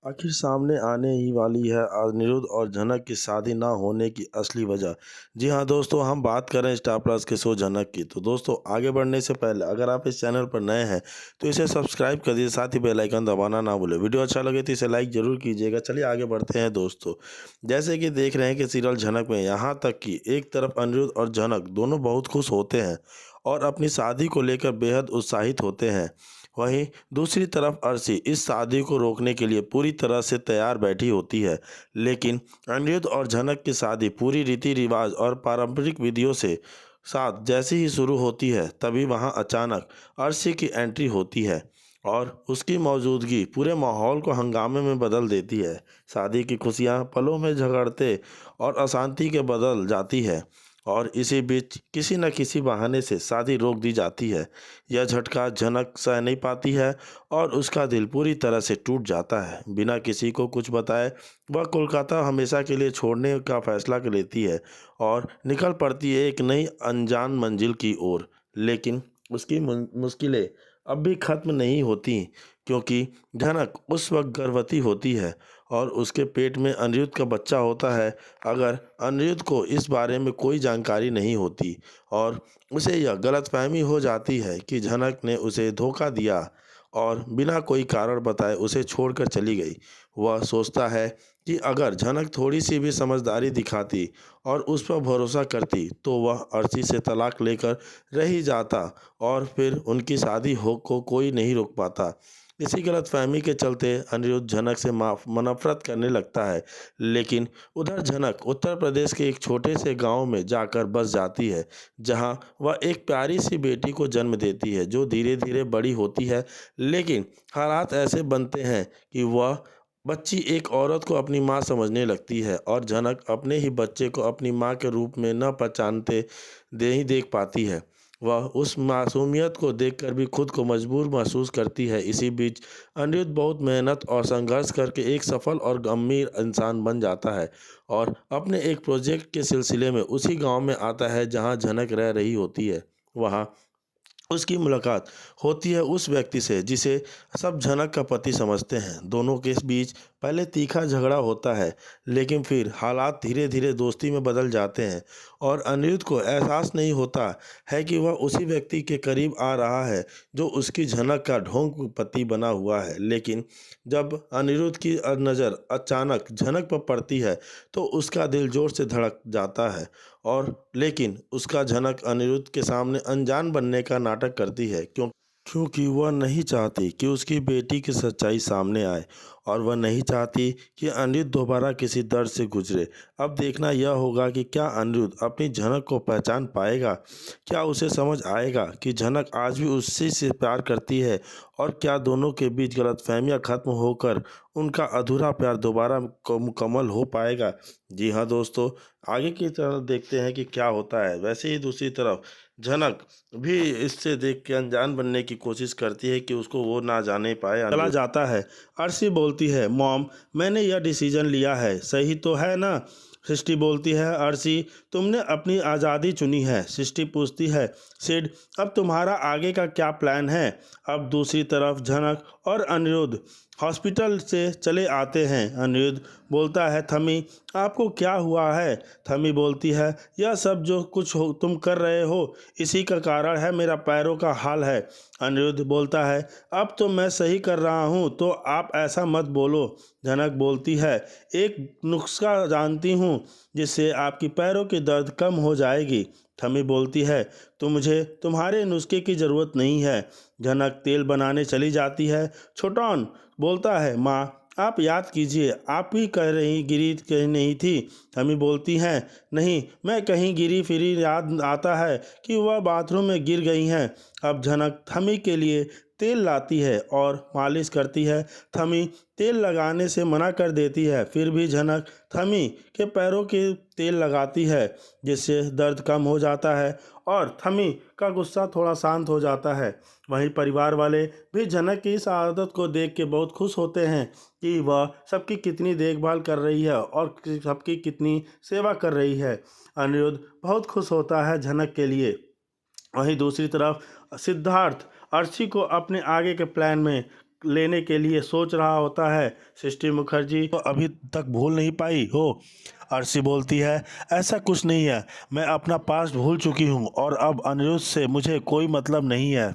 आखिर सामने आने ही वाली है अनिरुद्ध और झनक की शादी ना होने की असली वजह। जी हाँ दोस्तों, हम बात करें स्टार प्लस के शो झनक की। तो दोस्तों, आगे बढ़ने से पहले अगर आप इस चैनल पर नए हैं तो इसे सब्सक्राइब कर दीजिए, साथ ही बेल आइकन दबाना ना भूलें। वीडियो अच्छा लगे तो इसे लाइक जरूर कीजिएगा। चलिए आगे बढ़ते हैं दोस्तों। जैसे कि देख रहे हैं कि सीरियल झनक में यहाँ तक कि एक तरफ अनिरुद्ध और झनक दोनों बहुत खुश होते हैं और अपनी शादी को लेकर बेहद उत्साहित होते हैं। वहीं दूसरी तरफ अर्शी इस शादी को रोकने के लिए पूरी तरह से तैयार बैठी होती है। लेकिन अनिरुद्ध और झनक की शादी पूरी रीति रिवाज और पारंपरिक विधियों से साथ जैसी ही शुरू होती है, तभी वहां अचानक अर्शी की एंट्री होती है और उसकी मौजूदगी पूरे माहौल को हंगामे में बदल देती है। शादी की खुशियां पलों में झगड़ते और अशांति के बदल जाती है और इसी बीच किसी न किसी बहाने से शादी रोक दी जाती है। यह झटका झनक सह नहीं पाती है और उसका दिल पूरी तरह से टूट जाता है। बिना किसी को कुछ बताए वह कोलकाता हमेशा के लिए छोड़ने का फैसला कर लेती है और निकल पड़ती है एक नई अनजान मंजिल की ओर। लेकिन उसकी मुश्किलें अब भी खत्म नहीं होती, क्योंकि झनक उस वक्त गर्भवती होती है और उसके पेट में अनिरुद्ध का बच्चा होता है। अगर अनिरुद्ध को इस बारे में कोई जानकारी नहीं होती और उसे यह गलतफहमी हो जाती है कि झनक ने उसे धोखा दिया और बिना कोई कारण बताए उसे छोड़कर चली गई। वह सोचता है कि अगर झनक थोड़ी सी भी समझदारी दिखाती और उस पर भरोसा करती तो वह अर्शी से तलाक लेकर रह ही जाता और फिर उनकी शादी हो को कोई नहीं रोक पाता। इसी गलतफहमी के चलते अनिरुद्ध झनक से माफ नफरत करने लगता है। लेकिन उधर झनक उत्तर प्रदेश के एक छोटे से गांव में जाकर बस जाती है, जहां वह एक प्यारी सी बेटी को जन्म देती है जो धीरे धीरे बड़ी होती है। लेकिन हालात ऐसे बनते हैं कि वह बच्ची एक औरत को अपनी माँ समझने लगती है और झनक अपने ही बच्चे को अपनी माँ के रूप में न पहचानते दे ही देख पाती है। वह उस मासूमियत को देखकर भी खुद को मजबूर महसूस करती है। इसी बीच अनिरुद्ध बहुत मेहनत और संघर्ष करके एक सफल और अमीर इंसान बन जाता है और अपने एक प्रोजेक्ट के सिलसिले में उसी गांव में आता है जहां झनक रह रही होती है। वहां उसकी मुलाकात होती है उस व्यक्ति से जिसे सब झनक का पति समझते हैं। दोनों के बीच पहले तीखा झगड़ा होता है, लेकिन फिर हालात धीरे धीरे दोस्ती में बदल जाते हैं और अनिरुद्ध को एहसास नहीं होता है कि वह उसी व्यक्ति के करीब आ रहा है जो उसकी झनक का ढोंग पति बना हुआ है। लेकिन जब अनिरुद्ध की नज़र अचानक झनक पर पड़ती है तो उसका दिल जोर से धड़क जाता है और लेकिन उसका झनक अनिरुद्ध के सामने अनजान बनने का नाटक करती है, क्योंकि वह नहीं चाहती कि उसकी बेटी की सच्चाई सामने आए और वह नहीं चाहती कि अनिरुद्ध दोबारा किसी दर्द से गुजरे। अब देखना यह होगा कि क्या अनिरुद्ध अपनी झनक को पहचान पाएगा, क्या उसे समझ आएगा कि झनक आज भी उसी से प्यार करती है और क्या दोनों के बीच गलतफहमियां खत्म होकर उनका अधूरा प्यार दोबारा मुकम्मल हो पाएगा। जी हाँ दोस्तों, आगे की तरफ देखते हैं कि क्या होता है। वैसे ही दूसरी तरफ झनक भी इससे देख के अनजान बनने की कोशिश करती है कि उसको वो ना जाने पाए। चला जाता है। अर्शी बोलती है, मॉम मैंने यह डिसीजन लिया है, सही तो है ना? सृष्टि बोलती है, अर्शी तुमने अपनी आज़ादी चुनी है। सृष्टि पूछती है, सिड अब तुम्हारा आगे का क्या प्लान है? अब दूसरी तरफ झनक और अनिरुद्ध हॉस्पिटल से चले आते हैं। अनिरुद्ध बोलता है, थमी आपको क्या हुआ है? थमी बोलती है, यह सब जो कुछ हो तुम कर रहे हो इसी का कारण है, मेरा पैरों का हाल है। अनिरुद्ध बोलता है, अब तो मैं सही कर रहा हूँ तो आप ऐसा मत बोलो। झनक बोलती है, एक नुस्खा जानती हूँ जिससे आपकी पैरों की दर्द कम हो जाएगी। थमी बोलती है, तो मुझे तुम्हारे नुस्खे की ज़रूरत नहीं है। झनक तेल बनाने चली जाती है। छोटन बोलता है, माँ आप याद कीजिए, आप ही कह रही गिरी कहीं नहीं थी। थमी बोलती हैं, नहीं मैं कहीं गिरी फिरी, याद आता है कि वह बाथरूम में गिर गई हैं। अब झनक थमी के लिए तेल लाती है और मालिश करती है। थमी तेल लगाने से मना कर देती है, फिर भी झनक थमी के पैरों के तेल लगाती है जिससे दर्द कम हो जाता है और थमी का गुस्सा थोड़ा शांत हो जाता है। वहीं परिवार वाले भी झनक की इस आदत को देख के बहुत खुश होते हैं कि वह सबकी कितनी देखभाल कर रही है और सबकी कितनी सेवा कर रही है। अनिरुद्ध बहुत खुश होता है झनक के लिए। वहीं दूसरी तरफ सिद्धार्थ अर्शी को अपने आगे के प्लान में लेने के लिए सोच रहा होता है। सृष्टि मुखर्जी तो अभी तक भूल नहीं पाई हो। अर्शी बोलती है, ऐसा कुछ नहीं है, मैं अपना पास्ट भूल चुकी हूँ और अब अनिरुद्ध से मुझे कोई मतलब नहीं है,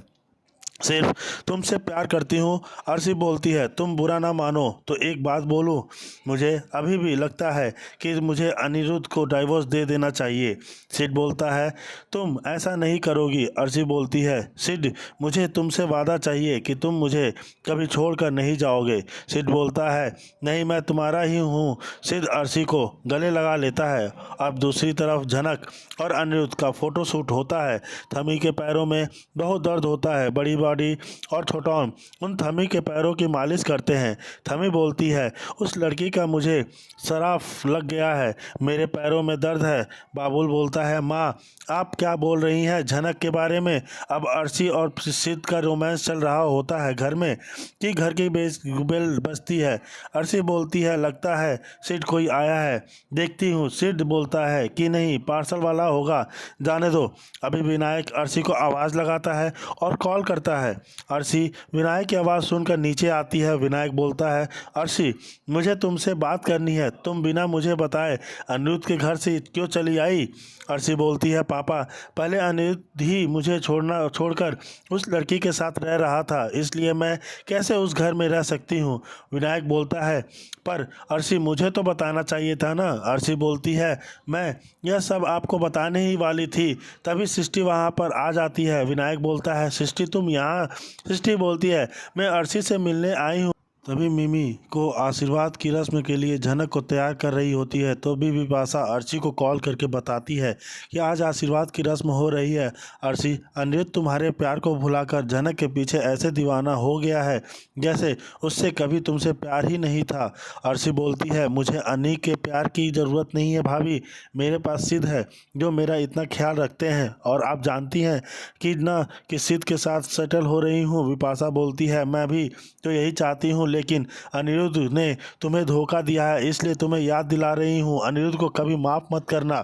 सिर्फ तुमसे प्यार करती हूँ। अर्शी बोलती है, तुम बुरा ना मानो तो एक बात बोलूँ, मुझे अभी भी लगता है कि मुझे अनिरुद्ध को डाइवोर्स दे देना चाहिए। सिड बोलता है, तुम ऐसा नहीं करोगी। अर्शी बोलती है, सिड मुझे तुमसे वादा चाहिए कि तुम मुझे कभी छोड़कर नहीं जाओगे। सिड बोलता है, नहीं मैं तुम्हारा ही हूँ। सिड अर्शी को गले लगा लेता है। अब दूसरी तरफ झनक और अनिरुद्ध का फोटोशूट होता है। थमी के पैरों में बहुत दर्द होता है। बड़ी बॉडी और छोटौन उन थमी के पैरों की मालिश करते हैं। थमी बोलती है, उस लड़की का मुझे सराफ लग गया है, मेरे पैरों में दर्द है। बाबुल बोलता है, माँ आप क्या बोल रही हैं झनक के बारे में। अब अर्शी और सिद्ध का रोमांस चल रहा होता है घर में कि घर की बेल बजती है। अर्शी बोलती है, लगता है सिड कोई आया है, देखती हूँ। सिड बोलता है कि नहीं, पार्सल वाला होगा, जाने दो। अभी विनायक अर्शी को आवाज़ लगाता है और कॉल करता है। अर्शी विनायक की आवाज़ सुनकर नीचे आती है। विनायक बोलता है, अर्शी मुझे तुमसे बात करनी है, तुम बिना मुझे बताए अनिरुद्ध के घर से क्यों चली आई। अर्शी बोलती है, पापा पहले अनिरुद्ध ही मुझे छोड़कर उस लड़की के साथ रह रहा था, इसलिए मैं कैसे उस घर में रह सकती हूँ। विनायक बोलता है, पर अर्शी मुझे तो बताना चाहिए था ना। अर्शी बोलती है, मैं यह सब आपको बताने ही वाली थी, तभी सृष्टि वहाँ पर आ जाती है। विनायक बोलता है, सृष्टि तुम यहाँ। सृष्टि बोलती है, मैं अर्शी से मिलने आई हूँ। तभी मिमी को आशीर्वाद की रस्म के लिए झनक को तैयार कर रही होती है, तो भी विपाशा अर्शी को कॉल करके बताती है कि आज आशीर्वाद की रस्म हो रही है। अर्शी, अनिरुद्ध तुम्हारे प्यार को भुलाकर झनक के पीछे ऐसे दीवाना हो गया है जैसे उससे कभी तुमसे प्यार ही नहीं था। अर्शी बोलती है, मुझे अनी के प्यार की ज़रूरत नहीं है भाभी, मेरे पास सिद्ध है जो मेरा इतना ख्याल रखते हैं, और आप जानती हैं कि ना कि सिद्ध के साथ सेटल हो रही हूँ। विपाशा बोलती है, मैं भी तो यही चाहती हूँ, लेकिन अनिरुद्ध ने तुम्हें धोखा दिया है, इसलिए तुम्हें याद दिला रही हूँ, अनिरुद्ध को कभी माफ़ मत करना।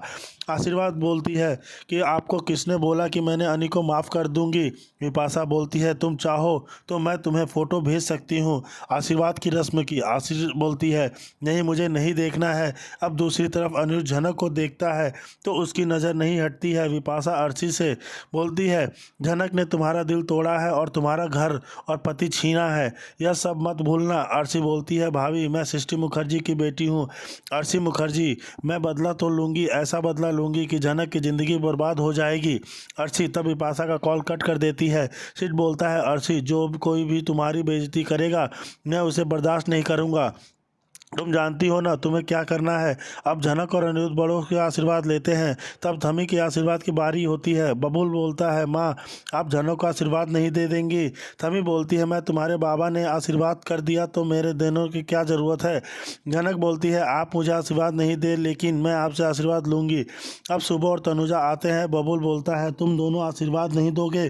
आशीर्वाद बोलती है कि आपको किसने बोला कि मैंने अनी को माफ़ कर दूंगी। विपाशा बोलती है, तुम चाहो तो मैं तुम्हें फ़ोटो भेज सकती हूँ आशीर्वाद की रस्म की। आशीर्वाद बोलती है, नहीं मुझे नहीं देखना है। अब दूसरी तरफ अनिरुद्ध झनक को देखता है तो उसकी नज़र नहीं हटती है। विपाशा अर्शी से बोलती है, झनक ने तुम्हारा दिल तोड़ा है और तुम्हारा घर और पति छीना है, यह सब मत भूलना। अर्शी बोलती है, भाभी मैं सृष्टि मुखर्जी की बेटी हूँ। अर्शी मुखर्जी, मैं बदला तो लूँगी, ऐसा बदला लूँगी कि झनक की ज़िंदगी बर्बाद हो जाएगी। अर्शी तब विपाशा का कॉल कट कर देती है। सिड बोलता है, अर्शी जो कोई भी तुम्हारी बेइज्जती करेगा मैं उसे बर्दाश्त नहीं करूँगा, तुम जानती हो ना तुम्हें क्या करना है। अब झनक और अनिरुद्ध बड़ों के आशीर्वाद लेते हैं, तब थमी के आशीर्वाद की बारी होती है। बबुल बोलता है, माँ आप झनक को आशीर्वाद नहीं दे देंगी। थमी बोलती है, मैं तुम्हारे बाबा ने आशीर्वाद कर दिया तो मेरे देने की क्या ज़रूरत है। झनक बोलती है, आप मुझे आशीर्वाद नहीं दे, लेकिन मैं आपसे आशीर्वाद लूँगी। अब शुभ और तनुजा आते हैं। बबुल बोलता है, तुम दोनों आशीर्वाद नहीं दोगे।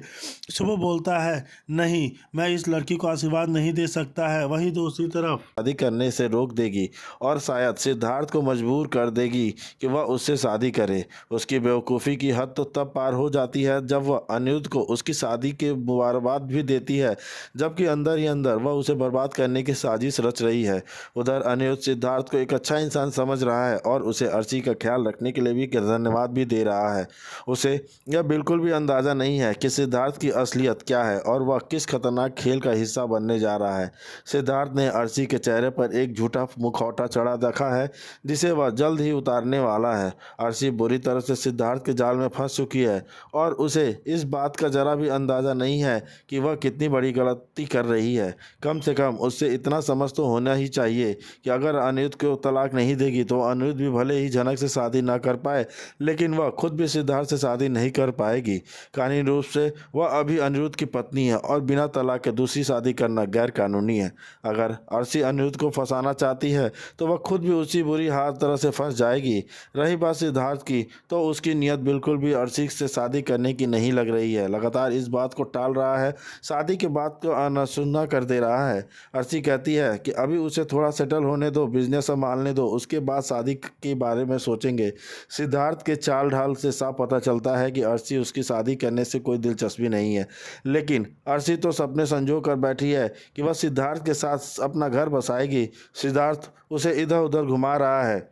शुभ बोलता है, नहीं मैं इस लड़की को आशीर्वाद नहीं दे सकता है। वही दूसरी तरफ शादी करने से रोक देगी और शायद सिद्धार्थ को मजबूर कर देगी कि वह उससे शादी करे। उसकी बेवकूफ़ी की हद तो तब पार हो जाती है जब वह अनिरुद्ध को उसकी शादी के मुबारकबाद भी देती है, जबकि अंदर ही अंदर वह उसे बर्बाद करने की साजिश रच रही है। उधर अनिरुद्ध सिद्धार्थ को एक अच्छा इंसान समझ रहा है और उसे अर्शी का ख्याल रखने के लिए भी धन्यवाद भी दे रहा है। उसे यह बिल्कुल भी अंदाज़ा नहीं है कि सिद्धार्थ की असलियत क्या है और वह किस खतरनाक खेल का हिस्सा बनने जा रहा है। सिद्धार्थ ने अर्शी के चेहरे पर एक झूठा मुखौटा चढ़ा रखा है जिसे वह जल्द ही उतारने वाला है। अर्शी बुरी तरह से सिद्धार्थ के जाल में फंस चुकी है और उसे इस बात का जरा भी अंदाज़ा नहीं है कि वह कितनी बड़ी गलती कर रही है। कम से कम उससे इतना समझ तो होना ही चाहिए कि अगर अनिरुद्ध को तलाक नहीं देगी तो अनिरुद्ध भी भले ही झनक से शादी ना कर पाए, लेकिन वह खुद भी सिद्धार्थ से शादी नहीं कर पाएगी। कानूनी रूप से वह अभी अनिरुद्ध की पत्नी है और बिना तलाक के दूसरी शादी करना गैर कानूनी है। अगर अर्शी अनिरुद्ध को फंसाना चाहती जाती है तो वह खुद भी उसी बुरी हाल तरह से फंस जाएगी। रही बात सिद्धार्थ की, तो उसकी नीयत बिल्कुल भी अर्शी से शादी करने की नहीं लग रही है। लगातार इस बात को टाल रहा है, शादी की बात को अनसुना कर दे रहा है। अर्शी कहती है कि अभी उसे थोड़ा सेटल होने दो, बिजनेस संभालने दो, उसके बाद शादी के बारे में सोचेंगे। सिद्धार्थ के चाल ढाल से साफ पता चलता है कि अर्शी उसकी शादी करने से कोई दिलचस्पी नहीं है, लेकिन अर्शी तो सपने संजो कर बैठी है कि वह सिद्धार्थ के साथ अपना घर बसाएगी। सिद्धार्थ उसे इधर उधर घुमा रहा है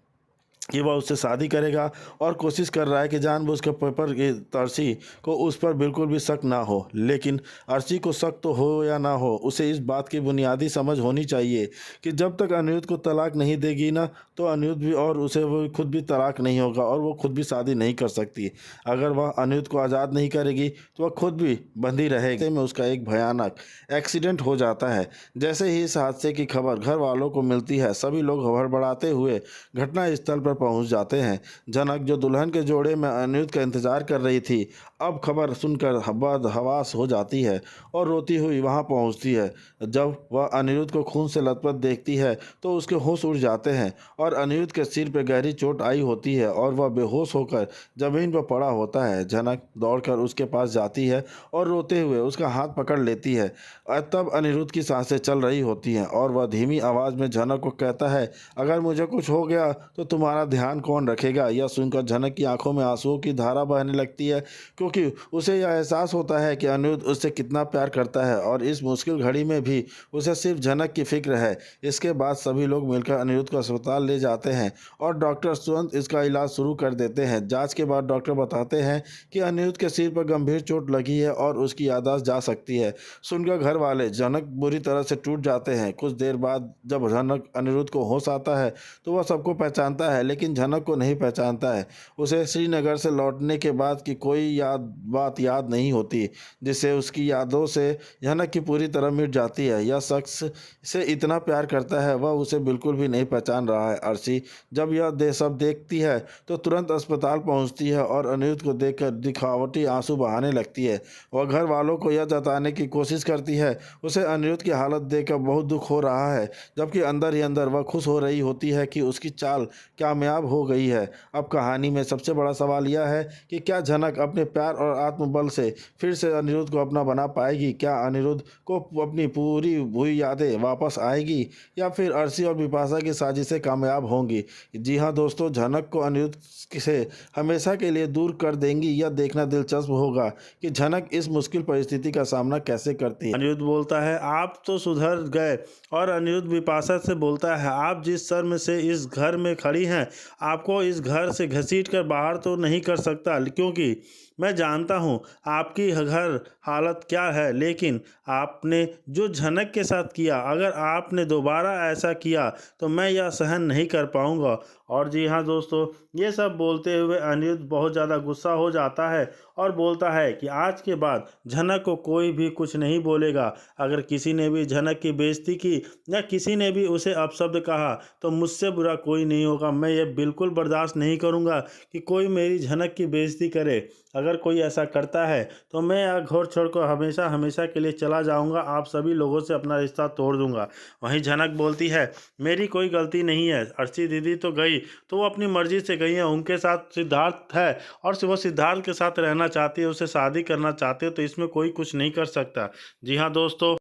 कि वह उससे शादी करेगा और कोशिश कर रहा है कि जानबूझकर पेपर की अर्शी को उस पर बिल्कुल भी शक ना हो। लेकिन अर्शी को शक तो हो या ना हो, उसे इस बात की बुनियादी समझ होनी चाहिए कि जब तक अनिरुद्ध को तलाक नहीं देगी ना, तो अनिरुद्ध भी और उसे वो खुद भी तलाक नहीं होगा और वो खुद भी शादी नहीं कर सकती। अगर वह अनिरुद्ध को आज़ाद नहीं करेगी तो वह खुद भी बंधी रहेगी। में उसका एक भयानक एक्सीडेंट हो जाता है। जैसे ही इस हादसे की खबर घर वालों को मिलती है, सभी लोग हड़बड़ाते हुए घटनास्थल पर पहुंच जाते हैं। जनक, जो दुल्हन के जोड़े में अनिरुद्ध का इंतजार कर रही थी, अब खबर सुनकर हवास हो जाती है और रोती हुई वहां पहुंचती है। जब वह अनिरुद्ध को खून से लथपथ देखती है तो उसके होश उड़ जाते हैं और अनिरुद्ध के सिर पर गहरी चोट आई होती है और वह बेहोश होकर जमीन पर पड़ा होता है। जनक दौड़कर उसके पास जाती है और रोते हुए उसका हाथ पकड़ लेती है। तब अनिरुद्ध की सांसें चल रही होती हैं और वह धीमी आवाज़ में जनक को कहता है, अगर मुझे कुछ हो गया तो तुम्हारा ध्यान कौन रखेगा। यह सुनकर जनक की आंखों में आंसुओं की धारा बहने लगती है, क्योंकि उसे यह एहसास होता है कि अनिरुद्ध उससे कितना प्यार करता है और इस मुश्किल घड़ी में भी उसे सिर्फ जनक की फिक्र है। इसके बाद सभी लोग मिलकर अनिरुद्ध को अस्पताल ले जाते हैं और डॉक्टर तुरंत इसका इलाज शुरू कर देते हैं। जांच के बाद डॉक्टर बताते हैं कि अनिरुद्ध के सिर पर गंभीर चोट लगी है और उसकी याददाश्त जा सकती है। सुनकर घर वाले जनक बुरी तरह से टूट जाते हैं। कुछ देर बाद जब जनक अनिरुद्ध को होश आता है तो वह सबको पहचानता है, लेकिन जनक को नहीं पहचानता है। उसे श्रीनगर से लौटने के बाद की कोई बात याद नहीं होती, जिससे उसकी यादों से जनक की पूरी तरह मिट जाती है। यह शख्स से इतना प्यार करता है, वह उसे बिल्कुल भी नहीं पहचान रहा है। अर्शी जब यह सब देखती है तो तुरंत अस्पताल पहुंचती है और अनिरुद्ध को देखकर दिखावटी आंसू बहाने लगती है। वह घर वालों को यह जताने की कोशिश करती है उसे अनिरुद्ध की हालत देखकर बहुत दुख हो रहा है, जबकि अंदर ही अंदर वह खुश हो रही होती है कि उसकी चाल कामयाब हो गई है। अब कहानी में सबसे बड़ा सवाल यह है कि क्या जनक अपने प्यार और आत्मबल से फिर से अनिरुद्ध को अपना बना पाएगी। क्या अनिरुद्ध को अपनी पूरी हुई यादें वापस आएगी या फिर अर्शी और बिपाशा की साजिशें कामयाब होंगी। जी हाँ दोस्तों, जनक को अनिरुद्ध से हमेशा के लिए दूर कर देंगी। यह देखना दिलचस्प होगा कि जनक इस मुश्किल परिस्थिति का सामना कैसे करती है। अनिरुद्ध बोलता है, आप तो सुधर गए, और अनिरुद्ध बिपाशा से बोलता है, आप जिस शर्म से इस घर में खड़ी हैं, आपको इस घर से घसीट कर बाहर तो नहीं कर सकता, क्योंकि मैं जानता हूँ आपकी घर हालत क्या है। लेकिन आपने जो जनक के साथ किया, अगर आपने दोबारा ऐसा किया तो मैं यह सहन नहीं कर पाऊँगा। और जी हाँ दोस्तों, ये सब बोलते हुए अनिरुद्ध बहुत ज़्यादा गुस्सा हो जाता है और बोलता है कि आज के बाद जनक को कोई भी कुछ नहीं बोलेगा। अगर किसी ने भी जनक की बेइज्जती की या किसी ने भी उसे अपशब्द कहा तो मुझसे बुरा कोई नहीं होगा। मैं ये बिल्कुल बर्दाश्त नहीं करूँगा कि कोई मेरी जनक की बेइज्जती करे। अगर कोई ऐसा करता है तो मैं यह घर छोड़कर हमेशा हमेशा के लिए चला जाऊंगा, आप सभी लोगों से अपना रिश्ता तोड़ दूंगा। वहीं जनक बोलती है, मेरी कोई गलती नहीं है, अर्शी दीदी तो गई तो वो अपनी मर्जी से गई है, उनके साथ सिद्धार्थ है और वो सिद्धार्थ के साथ रहना चाहती है, उसे शादी करना चाहते हो, तो इसमें कोई कुछ नहीं कर सकता। जी हाँ दोस्तों,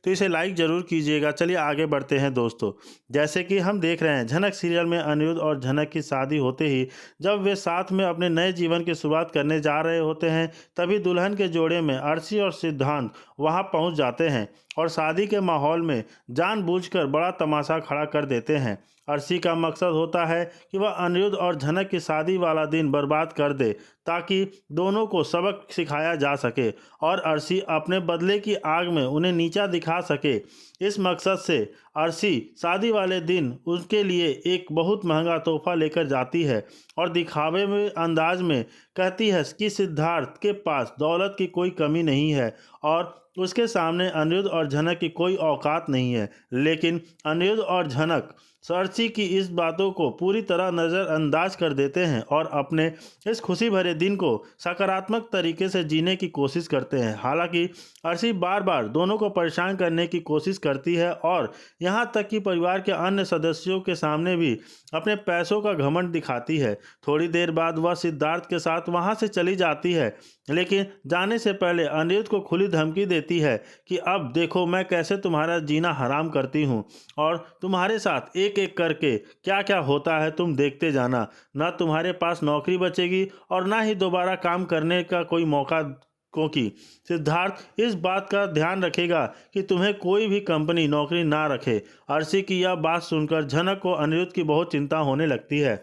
तो इसे लाइक ज़रूर कीजिएगा। चलिए आगे बढ़ते हैं दोस्तों। जैसे कि हम देख रहे हैं, झनक सीरियल में अनिरुद्ध और झनक की शादी होते ही जब वे साथ में अपने नए जीवन की शुरुआत करने जा रहे होते हैं, तभी दुल्हन के जोड़े में अर्शी और सिद्धांत वहां पहुंच जाते हैं और शादी के माहौल में जानबूझकर बड़ा तमाशा खड़ा कर देते हैं। अर्शी का मकसद होता है कि वह अनिरुद्ध और झनक की शादी वाला दिन बर्बाद कर दे, ताकि दोनों को सबक सिखाया जा सके और अर्शी अपने बदले की आग में उन्हें नीचा दिखा सके। इस मकसद से अर्शी शादी वाले दिन उनके लिए एक बहुत महंगा तोहफा लेकर जाती है और दिखावे में अंदाज में कहती है कि सिद्धार्थ के पास दौलत की कोई कमी नहीं है और उसके सामने अनिरुद्ध और झनक की कोई औकात नहीं है। लेकिन अनिरुद्ध और झनक अर्शी की इस बातों को पूरी तरह नज़रअंदाज कर देते हैं और अपने इस खुशी भरे दिन को सकारात्मक तरीके से जीने की कोशिश करते हैं। हालांकि अर्शी बार बार दोनों को परेशान करने की कोशिश करती है और यहाँ तक कि परिवार के अन्य सदस्यों के सामने भी अपने पैसों का घमंड दिखाती है। थोड़ी देर बाद वह सिद्धार्थ के साथ वहाँ से चली जाती है, लेकिन जाने से पहले अनिरुद्ध को खुली धमकी देती है कि अब देखो मैं कैसे तुम्हारा जीना हराम करती हूँ और तुम्हारे साथ एक एक करके क्या क्या होता है तुम देखते जाना। ना तुम्हारे पास नौकरी बचेगी और ना ही दोबारा काम करने का कोई मौका, क्योंकि सिद्धार्थ इस बात का ध्यान रखेगा कि तुम्हें कोई भी कंपनी नौकरी ना रखे। अर्शी की यह बात सुनकर झनक को अनिरुद्ध की बहुत चिंता होने लगती है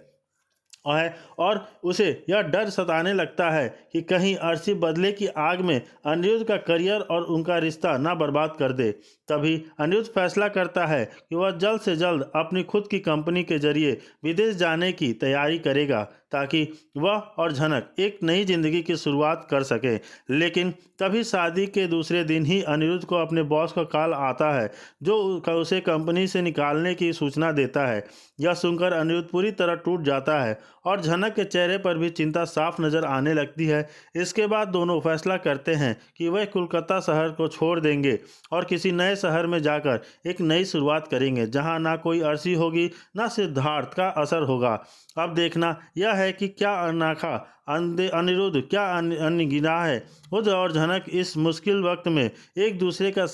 और उसे यह डर सताने लगता है कि कहीं अर्शी बदले की आग में अनिरुद्ध का करियर और उनका रिश्ता ना बर्बाद कर दे। तभी अनिरुद्ध फैसला करता है कि वह जल्द से जल्द अपनी खुद की कंपनी के जरिए विदेश जाने की तैयारी करेगा ताकि वह और झनक एक नई जिंदगी की शुरुआत कर सके। लेकिन तभी शादी के दूसरे दिन ही अनिरुद्ध को अपने बॉस का कॉल आता है जो उसे कंपनी से निकालने की सूचना देता है। यह सुनकर अनिरुद्ध पूरी तरह टूट जाता है और झनक के चेहरे पर भी चिंता साफ नजर आने लगती है। इसके बाद दोनों फैसला करते हैं कि वह कोलकाता शहर को छोड़ देंगे और किसी नए शहर में जाकर एक नई शुरुआत करेंगे जहां ना कोई अर्शी होगी ना सिद्धार्थ का असर होगा। अब देखना यह है कि क्या अनाखा अनिरुद्ध क्या अनगिना है खुद और झनक इस मुश्किल वक्त में एक दूसरे का साथ